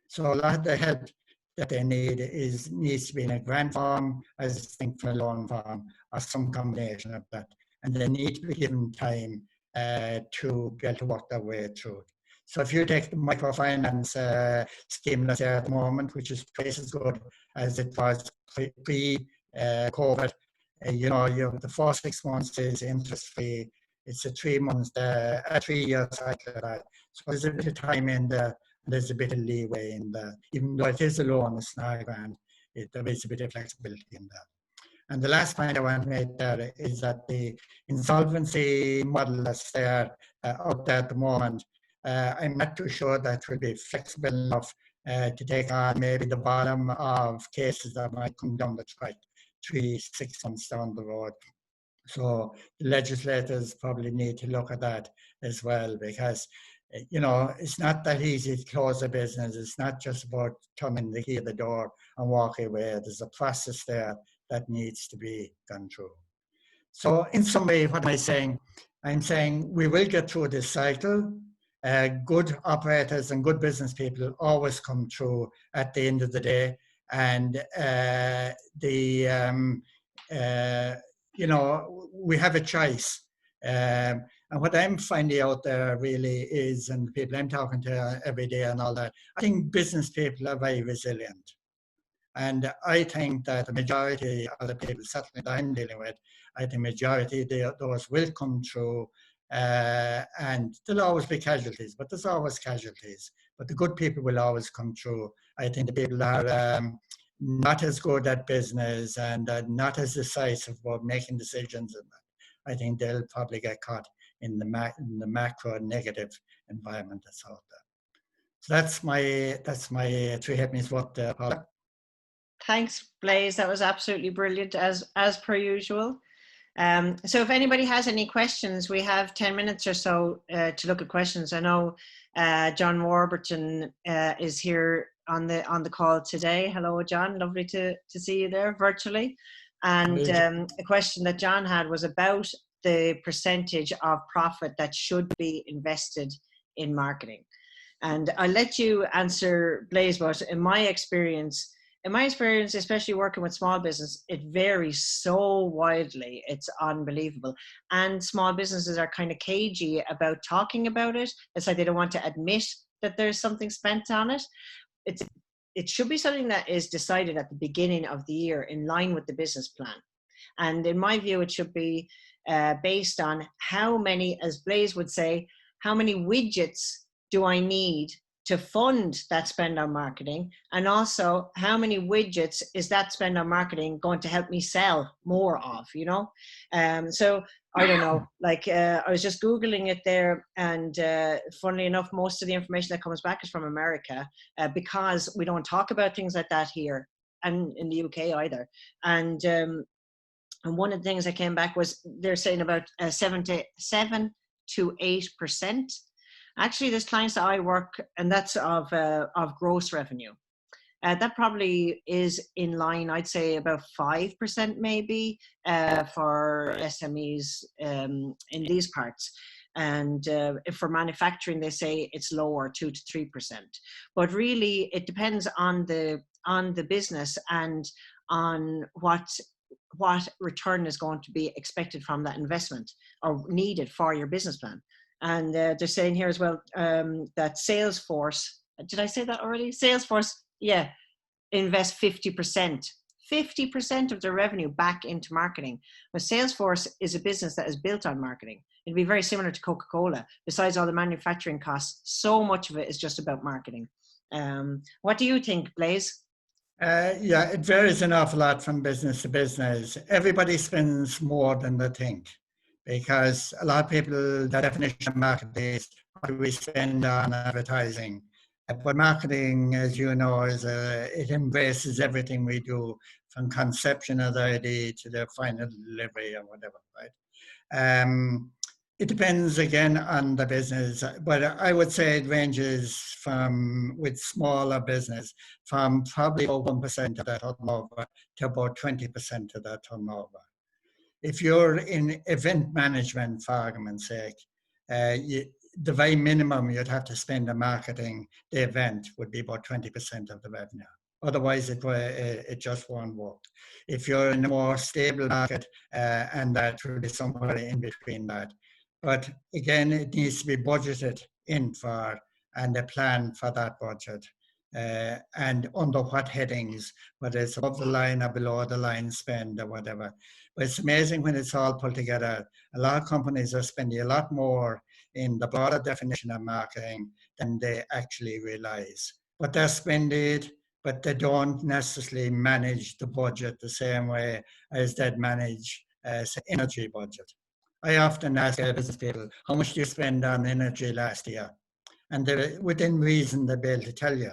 So a lot of the help that they need needs to be in a grant form, as distinct from a loan form, or some combination of that. And they need to be given time to be able to work their way through it. So if you take the microfinance scheme that's there at the moment, which is twice as good as it was pre-COVID, you have the first 6 months is interest-free. It's a 3-year cycle of that. So there's a bit of time in there. There's a bit of leeway in that. Even though it is a loan, it's not a grant, there is a bit of flexibility in that. And the last point I want to make there is that the insolvency model that's there out there at the moment, I'm not too sure that will be flexible enough to take on maybe the bottom of cases that might come down the track 3-6 months down the road. So the legislators probably need to look at that as well, because it's not that easy to close a business. It's not just about turning the key at the door and walking away. There's a process there that needs to be gone through. So in some way, what am I saying? I'm saying we will get through this cycle. Good operators and good business people always come through at the end of the day. And we have a choice. And what I'm finding out there really is, and the people I'm talking to every day and all that, I think business people are very resilient. And I think that the majority of the people, certainly that I'm dealing with, I think the majority of those will come through, and there'll always be casualties, but there's always casualties. But the good people will always come through. I think the people are not as good at business and not as decisive about making decisions in that. I think they'll probably get caught in the macro negative environment that's out there. So that's my 3 halfpennies worth, Paula. Thanks, Blaise. That was absolutely brilliant, as per usual. So if anybody has any questions, we have 10 minutes or so to look at questions. I know John Warburton is here on the call today. Hello, John. Lovely to see you there virtually. And a question that John had was about the percentage of profit that should be invested in marketing. And I'll let you answer, Blaise, but in my experience, especially working with small business, it varies so widely. It's unbelievable. And small businesses are kind of cagey about talking about it. It's like they don't want to admit that there's something spent on it. It should be something that is decided at the beginning of the year in line with the business plan. And in my view, it should be based on how many, as Blaise would say, how many widgets do I need to fund that spend on marketing? And also, how many widgets is that spend on marketing going to help me sell more of, you know? So I don't know, like I was just Googling it there, and funnily enough, most of the information that comes back is from America, because we don't talk about things like that here, and in the UK either. And one of the things that came back was they're saying about 7 to 8%. Actually, there's clients that I work, and that's of gross revenue. That probably is in line, I'd say about 5% maybe for SMEs in these parts. And if for manufacturing, they say it's lower, 2 to 3%. But really, it depends on the business and on what return is going to be expected from that investment or needed for your business plan. And they're saying here as well that Salesforce, did I say that already? Salesforce, yeah, invest 50% of their revenue back into marketing. But Salesforce is a business that is built on marketing. It'd be very similar to Coca-Cola. Besides all the manufacturing costs, so much of it is just about marketing. What do you think, Blaise? Yeah, it varies an awful lot from business to business. Everybody spends more than they think, because a lot of people, the definition of marketing is what do we spend on advertising. But marketing, as you know, it embraces everything we do, from conception of the idea to the final delivery or whatever, right? It depends again on the business, but I would say it ranges from, with smaller business, from probably about 1% of that turnover to about 20% of that turnover. If you're in event management, for argument's sake, the very minimum you'd have to spend on marketing the event would be about 20% of the revenue. Otherwise, it just won't work. If you're in a more stable market, and that would be somewhere in between that. But again, it needs to be budgeted in for, and a plan for that budget. And under what headings, whether it's above the line or below the line spend or whatever. But it's amazing when it's all put together. A lot of companies are spending a lot more in the broader definition of marketing than they actually realize. But they're spending it, but they don't necessarily manage the budget the same way as they'd manage energy budget. I often ask business people, how much do you spend on energy last year? And within reason, they'll be able to tell you.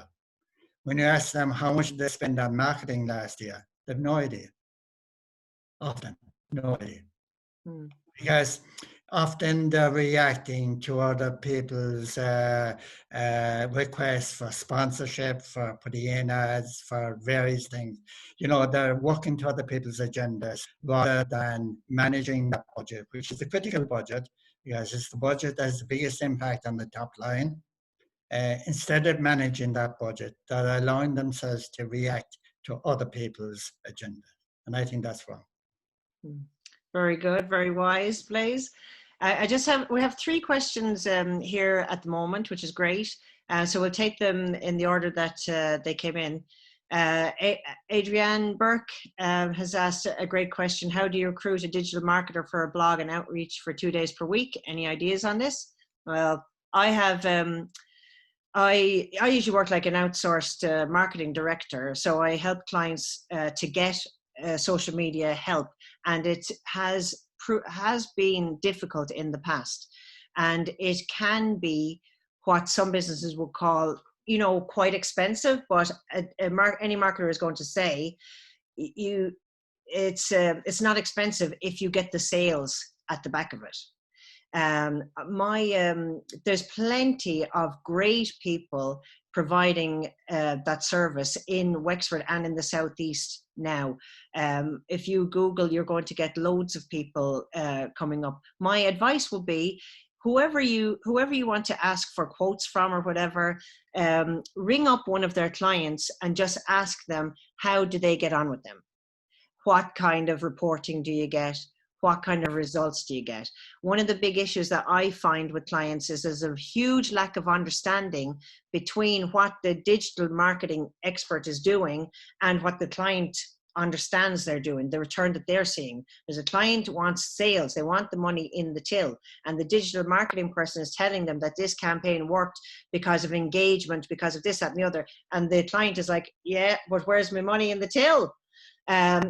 When you ask them how much did they spend on marketing last year, they have no idea. Often, no idea. Because often they're reacting to other people's requests for sponsorship, for putting in ads, for various things. You know, they're working to other people's agendas rather than managing that budget, which is a critical budget, because it's the budget that has the biggest impact on the top line. Instead of managing that budget, they're allowing themselves to react to other people's agenda. And I think that's wrong. Very good, very wise, Blaise. We have 3 questions here at the moment, which is great. So we'll take them in the order that they came in. Adrienne Burke has asked a great question. How do you recruit a digital marketer for a blog and outreach for 2 days per week? Any ideas on this? Well, I have, I usually work like an outsourced marketing director. So I help clients to get social media help, and it has been difficult in the past, and it can be what some businesses would call, you know, quite expensive. But any marketer is going to say it's not expensive if you get the sales at the back of it. There's plenty of great people providing that service in Wexford and in the southeast now. If you Google, you're going to get loads of people coming up. My advice would be, whoever you want to ask for quotes from or whatever, ring up one of their clients and just ask them, how do they get on with them? What kind of reporting do you get? What kind of results do you get? One of the big issues that I find with clients is there's a huge lack of understanding between what the digital marketing expert is doing and what the client understands they're doing, the return that they're seeing. There's a client who wants sales, they want the money in the till, and the digital marketing person is telling them that this campaign worked because of engagement, because of this, that, and the other. And the client is like, yeah, but where's my money in the till?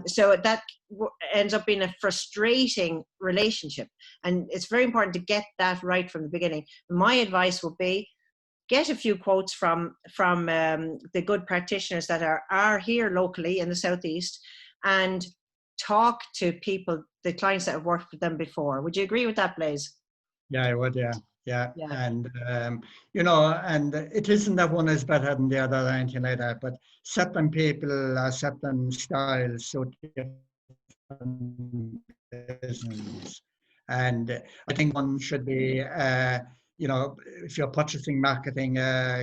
So that ends up being a frustrating relationship. And it's very important to get that right from the beginning. My advice would be, get a few quotes from the good practitioners that are here locally in the Southeast, and talk to people, the clients that have worked with them before. Would you agree with that, Blaise? Yeah, I would, yeah. Yeah. Yeah. And, and it isn't that one is better than the other or anything like that, but certain people or certain styles suit different business. And I think one should be, if you're purchasing marketing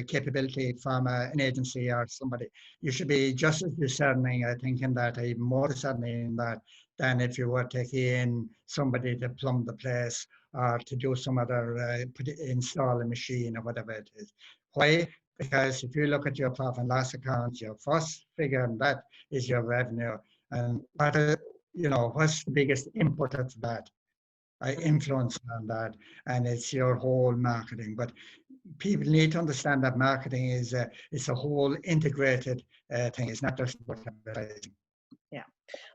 capability from an agency or somebody, you should be just as discerning, I think, in that, even more discerning in that, than if you were taking in somebody to plumb the place or to do some other, install a machine or whatever it is. Why? Because if you look at your profit and loss account, your first figure in that is your revenue. And what's the biggest input of that? Influence on that, and it's your whole marketing. But people need to understand that marketing is it's a whole integrated thing. It's not just about advertising. Yeah.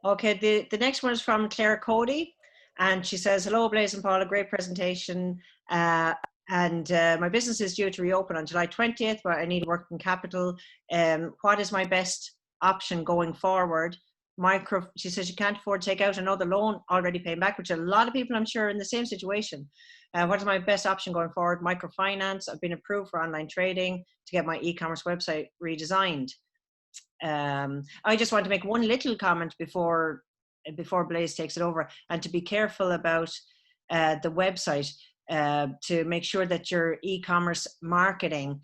Okay. The next one is from Claire Cody, and she says, "Hello, Blaise and Paula. Great presentation. And my business is due to reopen on July 20th, but I need working capital. What is my best option going forward? She says she can't afford to take out another loan, already paying back, which a lot of people, I'm sure, are in the same situation. What is my best option going forward? Microfinance. I've been approved for online trading to get my e-commerce website redesigned." I just want to make one little comment before Blaise takes it over, and to be careful about the website, to make sure that your e-commerce marketing,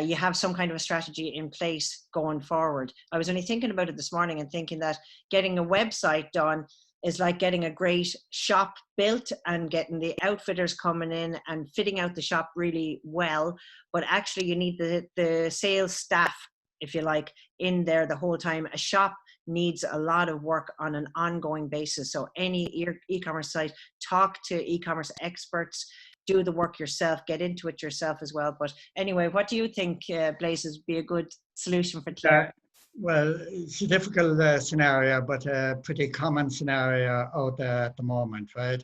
you have some kind of a strategy in place going forward. I was only thinking about it this morning and thinking that getting a website done is like getting a great shop built and getting the outfitters coming in and fitting out the shop really well. But actually you need the sales staff, if you like, in there the whole time. A shop needs a lot of work on an ongoing basis. So any e-commerce site, talk to e-commerce experts, do the work yourself, get into it yourself as well. But anyway, what do you think, Blaise, would be a good solution for Claire? Well, it's a difficult scenario, but a pretty common scenario out there at the moment, right?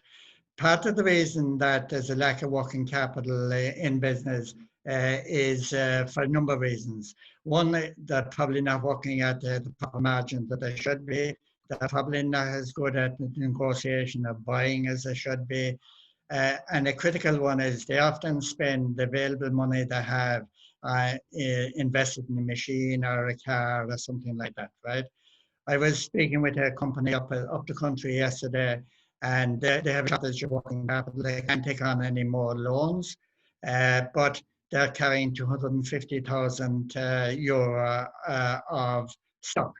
Part of the reason that there's a lack of working capital in business is for a number of reasons. One, they're probably not working at the proper margins that they should be. They're probably not as good at the negotiation of buying as they should be. And a critical one is they often spend the available money they have invested in a machine or a car or something like that, right? I was speaking with a company up the country yesterday, and they have a shortage of working capital. They can't take on any more loans, but they're carrying 250,000 euro of stock.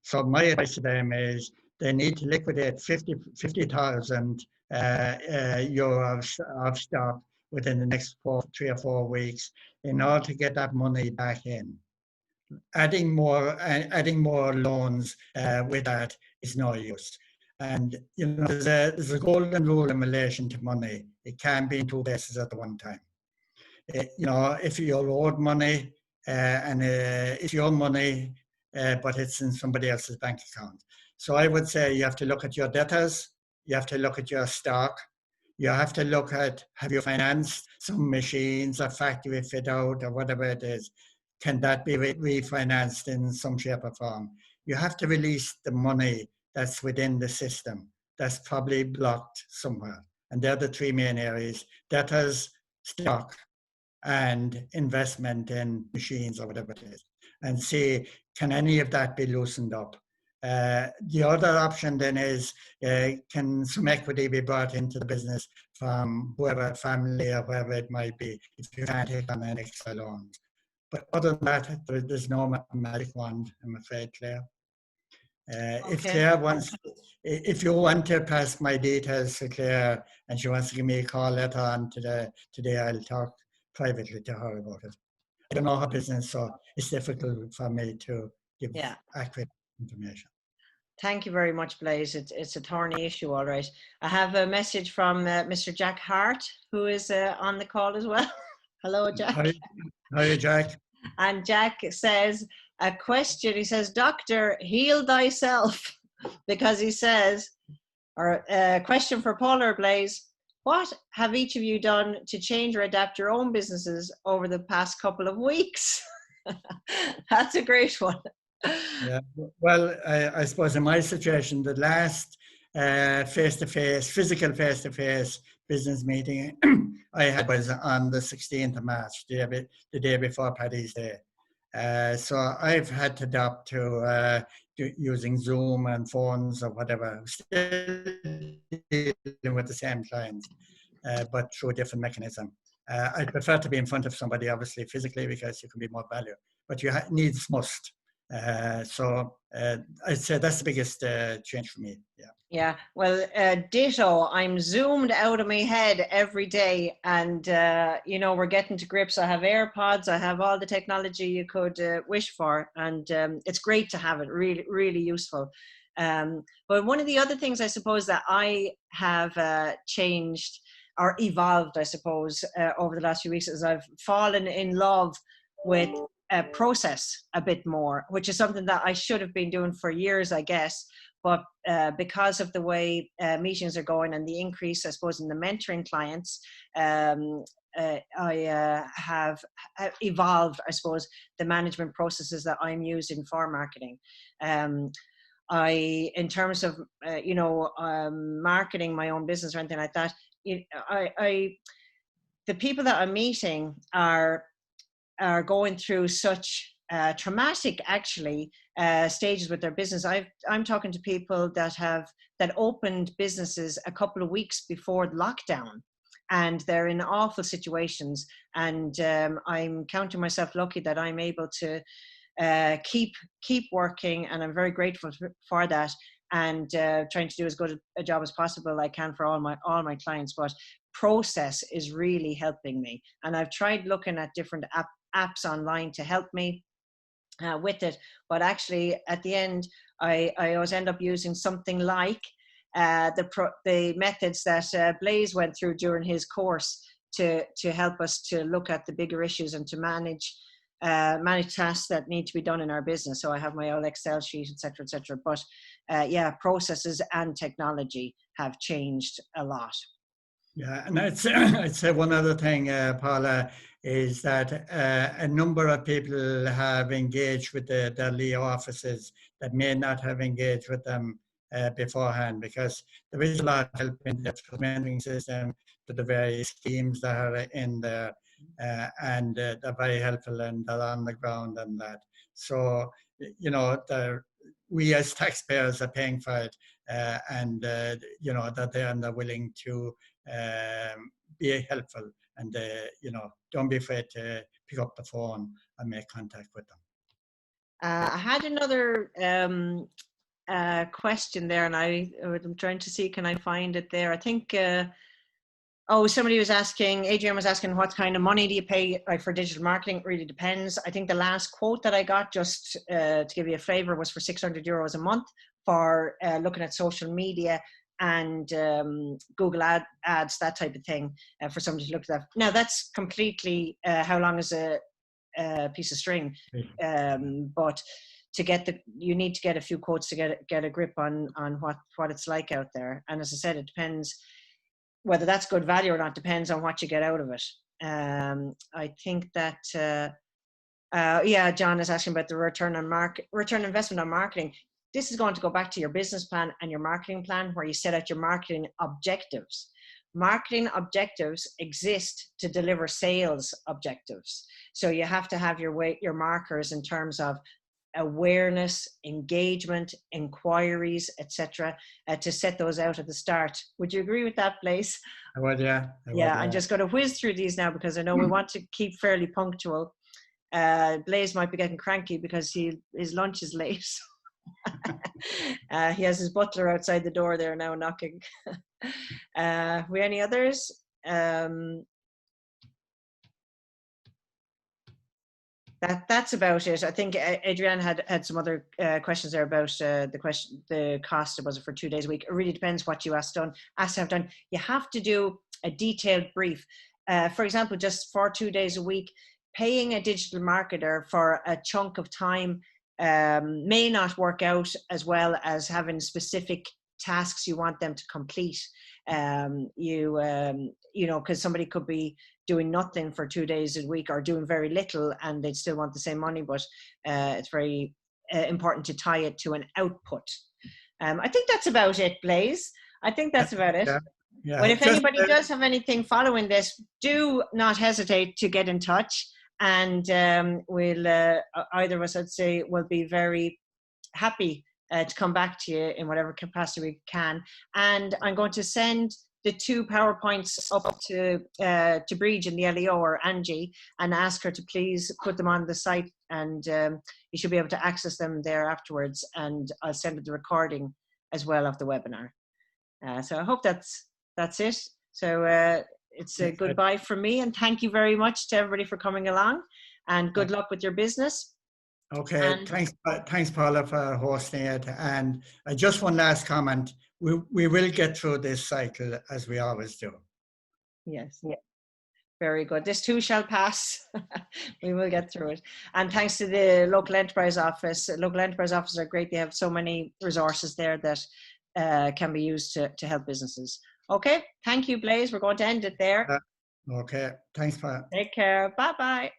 So my advice to them is they need to liquidate 50,000 euro of stock within the next 3 or 4 weeks in order to get that money back in. Adding more loans with that is no use. And there's a golden rule in relation to money. It can't be in two places at the one time. If you're owed money and it's your money, but it's in somebody else's bank account. So I would say you have to look at your debtors, you have to look at your stock, you have to look at, have you financed some machines or factory fit out or whatever it is? Can that be refinanced in some shape or form? You have to release the money that's within the system that's probably blocked somewhere. And they're the three main areas: debtors, stock, and investment in machines or whatever it is. And see, can any of that be loosened up? The other option then is, can some equity be brought into the business from whoever, family or whoever it might be, if you can't take on an extra loan. But other than that, there's no magic wand, I'm afraid, Claire. If Okay. Claire wants, if you want to pass my details to Claire and she wants to give me a call later on today, I'll talk privately to her about it. I don't know her business, so it's difficult for me to give Yeah. accurate information. Thank you very much, Blaise. It's a thorny issue, all right. I have a message from Mr. Jack Hart, who is on the call as well. Hello, Jack. Hi, Jack. And Jack says, a question, he says, Doctor, heal thyself. Because he says, or a question for Paul or Blaise, what have each of you done to change or adapt your own businesses over the past couple of weeks? That's a great one. Yeah, well, I suppose in my situation, the last physical face-to-face business meeting I had was on the 16th of March, the day before Paddy's Day. So I've had to adapt to using Zoom and phones or whatever, still dealing with the same clients, but through a different mechanism. I prefer to be in front of somebody, obviously, physically, because you can be more value, but you needs must. So I'd say that's the biggest change for me. Yeah. Yeah. Well, ditto. I'm zoomed out of my head every day, and you know, we're getting to grips. I have AirPods. I have all the technology you could wish for, and it's great to have it. Really, really useful. But one of the other things I suppose that I have changed or evolved, I suppose, over the last few weeks is I've fallen in love with process a bit more, which is something that I should have been doing for years, I guess. But because of the way meetings are going and the increase, I suppose, in the mentoring clients, I have evolved, I suppose, the management processes that I'm using for marketing. In terms of, marketing my own business or anything like that, the people that I'm meeting are going through such traumatic, actually, stages with their business. I'm talking to people that opened businesses a couple of weeks before the lockdown, and they're in awful situations. And I'm counting myself lucky that I'm able to keep working, and I'm very grateful for that. And trying to do as good a job as possible I can for all my clients. But process is really helping me, and I've tried looking at different apps online to help me with it, but actually at the end I always end up using something like the methods that Blaise went through during his course to help us to look at the bigger issues and to manage tasks that need to be done in our business. So I have my old Excel sheet, etc., etc. But yeah, processes and technology have changed a lot. Yeah, and I'd say one other thing, Paula, is that a number of people have engaged with the Leo offices that may not have engaged with them beforehand, because there is a lot of help in the mentoring system to the various schemes that are in there, and they're very helpful and they're on the ground and that. So, you know, we as taxpayers are paying for it, and you know, that they're willing to be helpful, and don't be afraid to pick up the phone and make contact with them. I had another question there, and I'm trying to see, can I find it there? I think somebody was asking, Adrian was asking, what kind of money do you pay for digital marketing? It really depends. I think the last quote that I got, just to give you a flavor, was for €600 a month for looking at social media and Google ads, that type of thing, for somebody to look at that. Now that's completely how long is a piece of string, but you need to get a few quotes to get a grip on what it's like out there. And as I said, it depends whether that's good value or not, depends on what you get out of it. I think that John is asking about the return on investment on marketing. This is going to go back to your business plan and your marketing plan, where you set out your marketing objectives. Marketing objectives exist to deliver sales objectives. So you have to have your markers in terms of awareness, engagement, inquiries, etc., to set those out at the start. Would you agree with that, Blaise? I would, yeah. Yeah, I'm just going to whiz through these now because I know we want to keep fairly punctual. Blaise might be getting cranky because his lunch is late. He has his butler outside the door there now knocking. We any others? That's about it. I think Adrienne had some other questions there about the cost. Was it for 2 days a week? It really depends what you ask to have done. You have to do a detailed brief. For example, just for 2 days a week, paying a digital marketer for a chunk of time may not work out as well as having specific tasks you want them to complete. Because somebody could be doing nothing for 2 days a week or doing very little and they'd still want the same money, but it's very important to tie it to an output. I think that's about it, Blaise. I think that's about it. Yeah. But if anybody does have anything following this, do not hesitate to get in touch, and we'll either of us, I'd say, will be very happy to come back to you in whatever capacity we can. And I'm going to send the 2 PowerPoints up to Bridge in the LEO, or Angie, and ask her to please put them on the site, and you should be able to access them there afterwards, and I'll send her the recording as well of the webinar. So I hope that's it. So it's a goodbye from me, and thank you very much to everybody for coming along, and good luck with your business. Okay, thanks Paula for hosting it. And just one last comment. We will get through this cycle as we always do. Yes. Yeah. Very good. This too shall pass. We will get through it. And thanks to the local enterprise office. Local enterprise offices are great. They have so many resources there that can be used to help businesses. Okay. Thank you, Blaise. We're going to end it there. Okay. Thanks, Paula. Take care. Bye-bye.